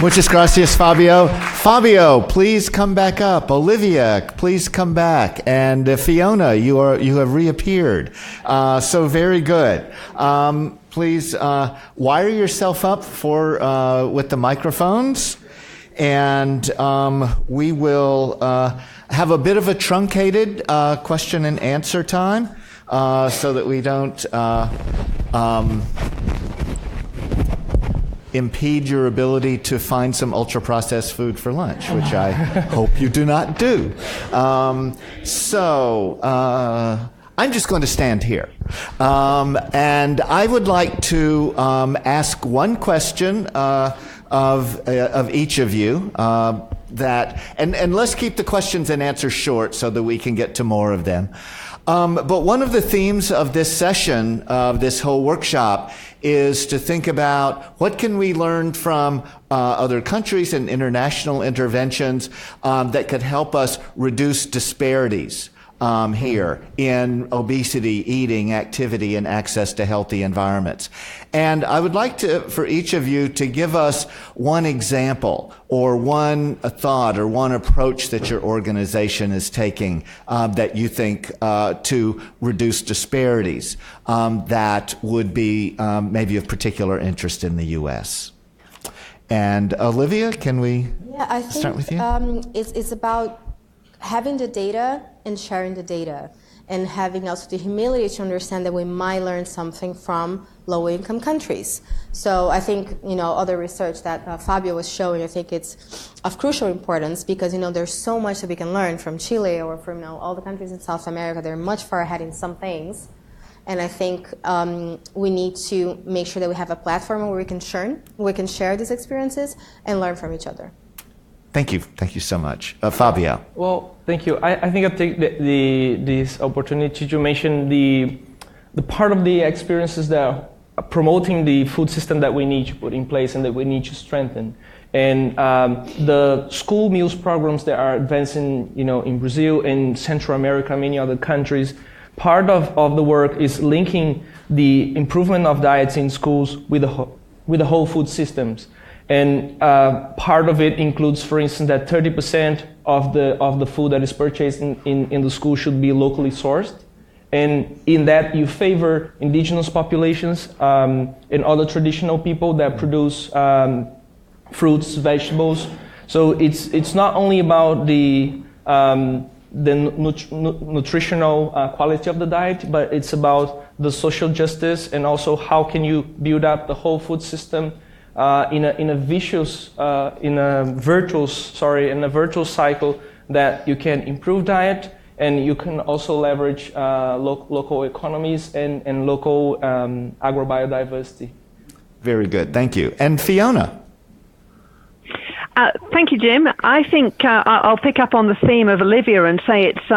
Muchas gracias, Fabio. Fabio, please come back up. Olivia, please come back. And Fiona, you have reappeared. So very good. Please wire yourself up with the microphones, and we will have a bit of a truncated question and answer time, so that we don't impede your ability to find some ultra-processed food for lunch, which I hope you do not do. I'm just going to stand here. And I would like to ask one question of each of you, and let's keep the questions and answers short so that we can get to more of them. But one of the themes of this session, of this whole workshop, is to think about what can we learn from other countries and international interventions that could help us reduce disparities here in obesity, eating, activity, and access to healthy environments. And I would like for each of you to give us one example or one thought or one approach that your organization is taking that you think to reduce disparities that would be maybe of particular interest in the U.S. And Olivia, can we start with you? It's about having the data and sharing the data, and having also the humility to understand that we might learn something from low-income countries. So I think, other research that Fabio was showing, I think it's of crucial importance because, there's so much that we can learn from Chile or from, all the countries in South America. They're much far ahead in some things. And I think we need to make sure that we have a platform where we can share these experiences and learn from each other. Thank you. Thank you so much. Fabio. Well, thank you. I think I take this opportunity to mention the part of the experiences that are promoting the food system that we need to put in place and that we need to strengthen. And the school meals programs that are advancing, in Brazil, in Central America, many other countries, part of the work is linking the improvement of diets in schools with the whole food systems. And part of it includes, for instance, that 30% of the food that is purchased in the school should be locally sourced. And in that, you favor indigenous populations and other traditional people that produce fruits, vegetables. So it's not only about the nutritional quality of the diet, but it's about the social justice and also how can you build up the whole food system in a virtuous cycle that you can improve diet and you can also leverage local economies and local agrobiodiversity. Very good, thank you. And Fiona? Thank you, Jim. I think I'll pick up on the theme of Olivia and say it's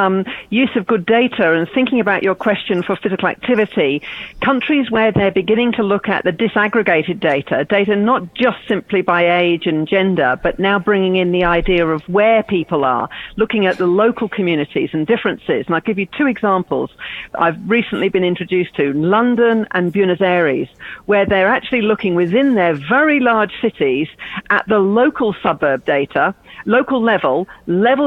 use of good data and thinking about your question for physical activity. Countries where they're beginning to look at the disaggregated data not just simply by age and gender, but now bringing in the idea of where people are, looking at the local communities and differences. And I'll give you two examples I've recently been introduced to, London and Buenos Aires, where they're actually looking within their very large cities at the local suburb data, local levels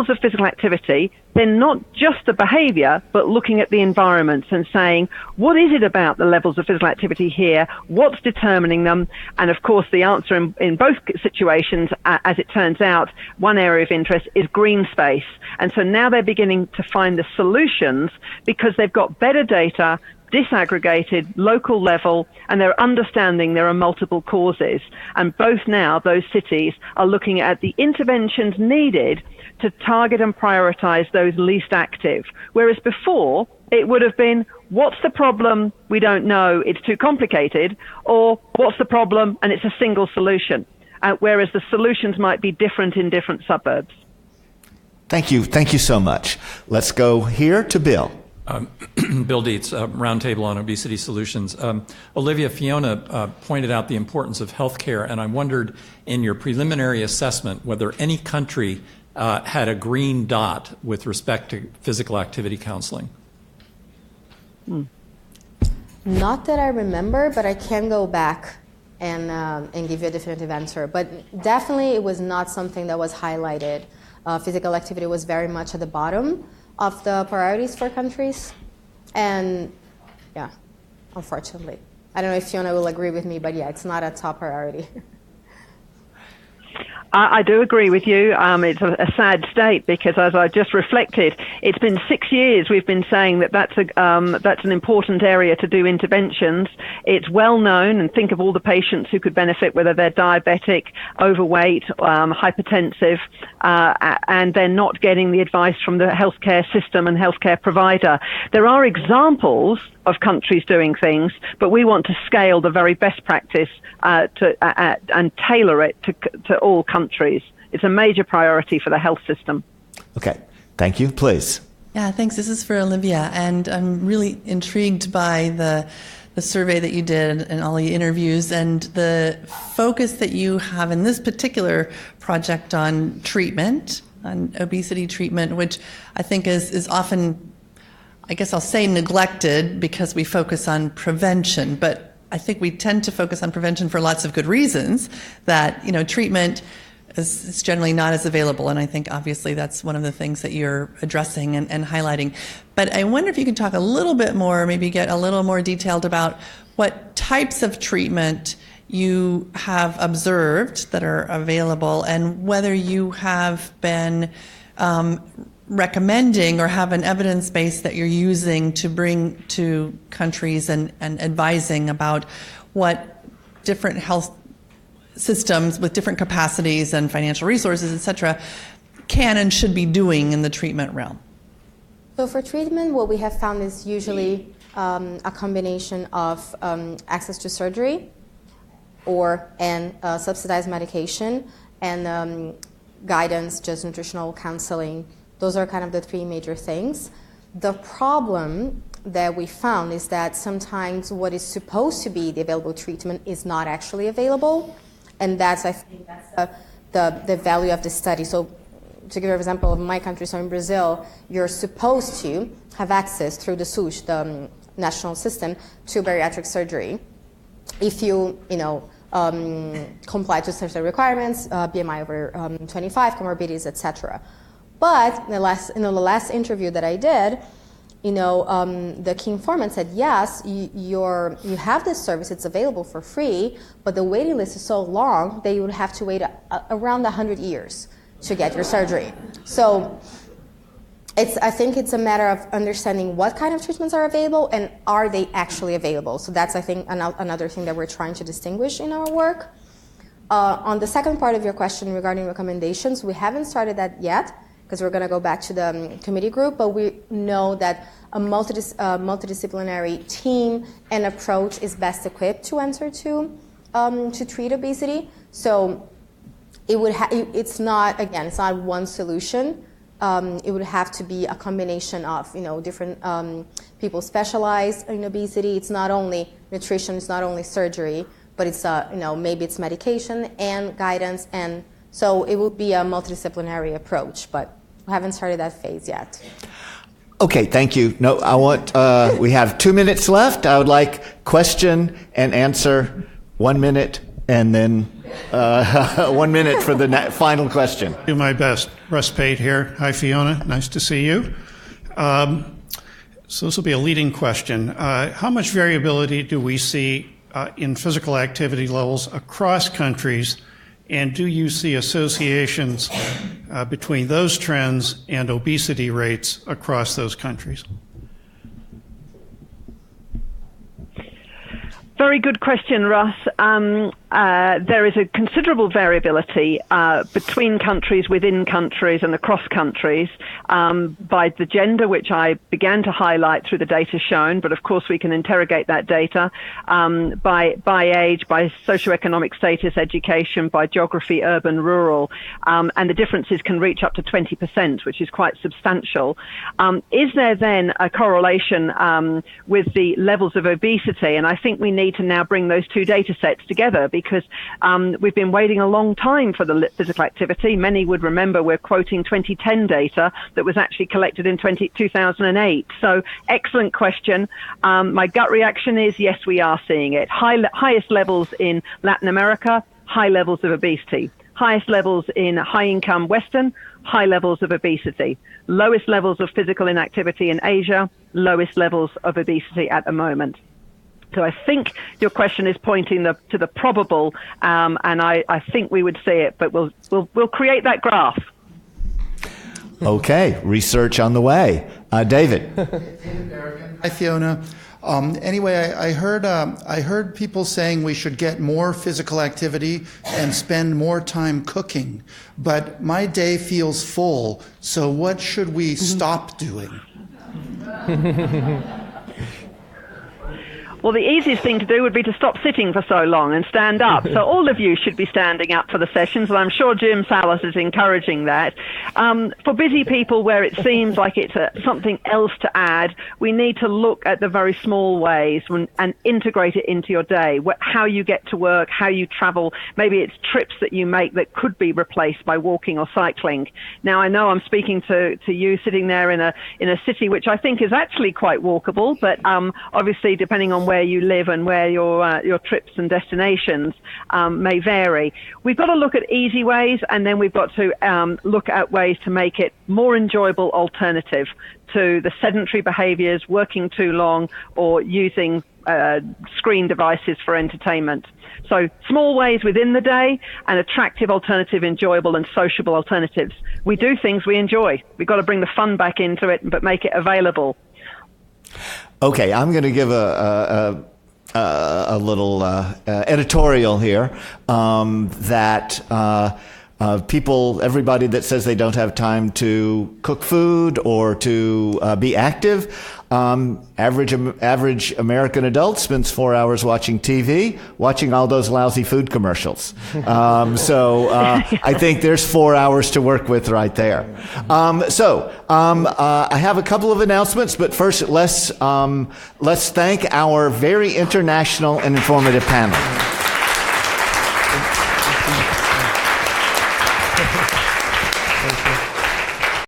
of physical activity, then not just the behavior, but looking at the environments and saying, what is it about the levels of physical activity here? What's determining them? And of course, the answer in both situations, as it turns out, one area of interest is green space. And so now they're beginning to find the solutions because they've got better data, disaggregated, local level, and they're understanding there are multiple causes. And both now, those cities are looking at the interventions needed to target and prioritize those least active. Whereas before, it would have been, what's the problem? We don't know. It's too complicated. Or what's the problem? And it's a single solution. Whereas the solutions might be different in different suburbs. Thank you. Thank you so much. Let's go here to Bill. Bill Dietz, Roundtable on Obesity Solutions. Olivia, Fiona pointed out the importance of healthcare, and I wondered in your preliminary assessment whether any country had a green dot with respect to physical activity counseling. Not that I remember, but I can go back and give you a definitive answer. But definitely it was not something that was highlighted. Physical activity was very much at the bottom of the priorities for countries. And yeah, unfortunately. I don't know if Fiona will agree with me, but yeah, it's not a top priority. I do agree with you. It's a sad state because, as I just reflected, it's been 6 years we've been saying that's an important area to do interventions. It's well known, and think of all the patients who could benefit, whether they're diabetic, overweight, hypertensive, and they're not getting the advice from the healthcare system and healthcare provider. There are examples of countries doing things, but we want to scale the very best practice and tailor it to all countries. It's a major priority for the health system. Okay, thank you. Please. Yeah, thanks. This is for Olivia, and I'm really intrigued by the survey that you did and all the interviews and the focus that you have in this particular project on treatment, on obesity treatment, which I think is often, I guess I'll say, neglected because we focus on prevention, but I think we tend to focus on prevention for lots of good reasons, that, treatment is generally not as available. And I think obviously that's one of the things that you're addressing and highlighting. But I wonder if you could talk a little bit more, maybe get a little more detailed about what types of treatment you have observed that are available and whether you have been recommending or have an evidence base that you're using to bring to countries and advising about what different health systems with different capacities and financial resources, et cetera, can and should be doing in the treatment realm. So for treatment, what we have found is usually a combination of access to surgery and subsidized medication and guidance, just nutritional counseling. Those are kind of the three major things. The problem that we found is that sometimes what is supposed to be the available treatment is not actually available. And I think that's the value of the study. So to give you an example of my country, so in Brazil, you're supposed to have access through the SUS, the national system, to bariatric surgery. If you comply to certain requirements, BMI over 25, comorbidities, etc. But in the last interview that I did, the key informant said, yes, you have this service, it's available for free, but the waiting list is so long that you would have to wait around 100 years to get your surgery. So I think it's a matter of understanding what kind of treatments are available and are they actually available. So that's, I think, another thing that we're trying to distinguish in our work. On the second part of your question regarding recommendations, we haven't started that yet, because we're going to go back to the committee group, but we know that a multidisciplinary team and approach is best equipped to answer to treat obesity. So it's not one solution. It would have to be a combination of different people specialized in obesity. It's not only nutrition, it's not only surgery, but it's maybe it's medication and guidance, and so it would be a multidisciplinary approach, but we haven't started that phase yet. Okay, thank you. No, I want, we have 2 minutes left. I would like question and answer, 1 minute, and then 1 minute for the final question. Do my best. Russ Pate here. Hi, Fiona. Nice to see you. So this will be a leading question. How much variability do we see in physical activity levels across countries, and do you see associations between those trends and obesity rates across those countries? Very good question, Russ. There is a considerable variability between countries, within countries, and across countries by the gender, which I began to highlight through the data shown, but of course we can interrogate that data, by age, by socioeconomic status, education, by geography, urban, rural, and the differences can reach up to 20%, which is quite substantial. Is there then a correlation with the levels of obesity? And I think we need to now bring those two data sets together, because we've been waiting a long time for the physical activity. Many would remember we're quoting 2010 data that was actually collected in 2008. So excellent question. My gut reaction is yes, we are seeing it. Highest levels in Latin America, high levels of obesity. Highest levels in high-income Western, high levels of obesity. Lowest levels of physical inactivity in Asia, lowest levels of obesity at the moment. So I think your question is pointing to the probable, and I think we would see it, but we'll create that graph. Okay, research on the way. David. Hi, Fiona. Anyway, I heard people saying we should get more physical activity and spend more time cooking, but my day feels full, so what should we stop doing? Well, the easiest thing to do would be to stop sitting for so long and stand up. So all of you should be standing up for the sessions, and I'm sure Jim Salas is encouraging that. For busy people where it seems like it's something else to add, we need to look at the very small ways and integrate it into your day, how you get to work, how you travel. Maybe it's trips that you make that could be replaced by walking or cycling. Now, I know I'm speaking to you sitting there in a city which I think is actually quite walkable, but obviously depending on where you live and where your trips and destinations may vary. We've got to look at easy ways, and then we've got to look at ways to make it more enjoyable alternative to the sedentary behaviors, working too long, or using screen devices for entertainment. So small ways within the day and attractive, alternative, enjoyable and sociable alternatives. We do things we enjoy. We've got to bring the fun back into it, but make it available. Okay, I'm going to give a little editorial here that everybody that says they don't have time to cook food or to be active, average American adult spends 4 hours watching TV, watching all those lousy food commercials. I think there's 4 hours to work with right there. I have a couple of announcements, but first let's thank our very international and informative panel.